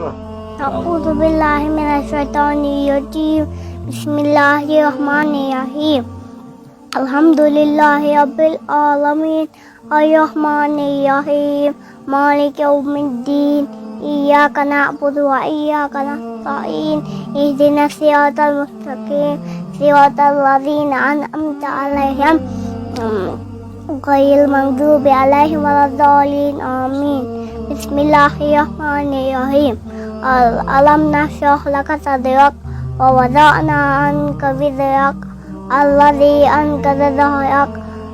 أعوذ بالله من الشيطان الرجيم بسم الله الرحمن الرحيم الحمد لله رب العالمين الرحمن الرحيم مالك يوم الدين إياك نعبد وإياك نستعين اهدنا الصراط المستقيم صراط الذين أنعمت عليهم غير المغضوب عليهم ولا الضالين آمين بسم الله الرحمن الرحيم ألم نشرح لك صدرك ووضعنا عنك وزرك الذي أنقض ظهرك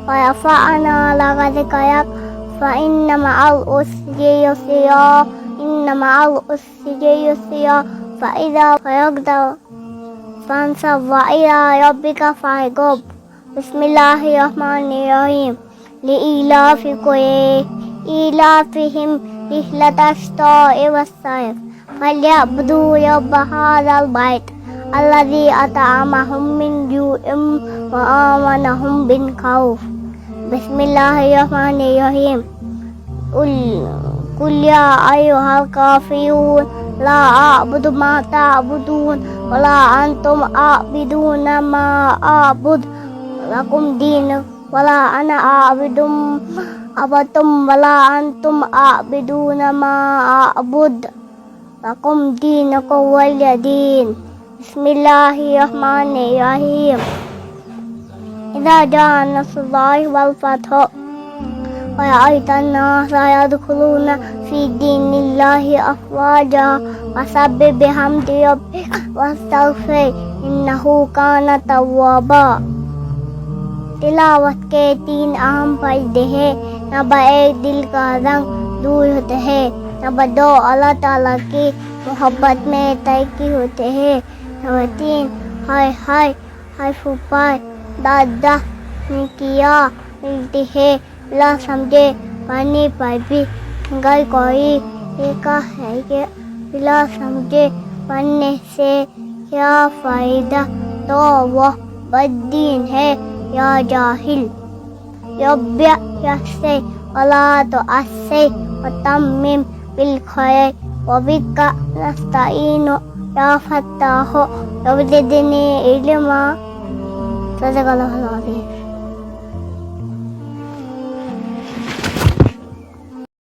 ورفعنا لك ذكرك فإن مع العسر يسرا إن مع العسر يسرا فإذا فرغت فانصب وإلى ربك فارغب بسم الله الرحمن الرحيم لإيلاف قريش إيلافهم رحلة الشتاء والصيف فليعبدوا رب هذا البيت الذي أطعمهم من جوع وآمنهم من خوف بسم الله الرحمن الرحيم قل يا أيها الكافرون لا أعبد ما تعبدون ولا أنتم عابدون ما أعبد لكم دينكم ولا أنا عبدتم ولا أنتم عابدون ما أعبد لكم دينكم ولي دين بسم الله الرحمن الرحيم إذا جاء نصر الله والفتح ورأيت الناس يدخلون في دين الله أفواجا فسبح بحمد ربك واستغفر إنه كان توابا तिलावत के 3 अहम फायदे हैं। नंबर 1 दिल का रंग दूर होते हैं। नंबर 2 अल्लाह ताला की मोहब्बत में तरक्की होते हैं। नंबर 3 हाय हाय हाय फूफा दादा ने किया मिलती है बिना समझे पानी पर भी अगर कोई देखा है कि बिना समझे पढ़ने से क्या फायदा तो वह बददीन है या जाहिल यब्या यसे वला तो असे वतम्मिम बिल खैर वबिका नस्तईनु या फत्ताहु यबदिनी इल्मा सदक़ल्लाहुल अज़ीम।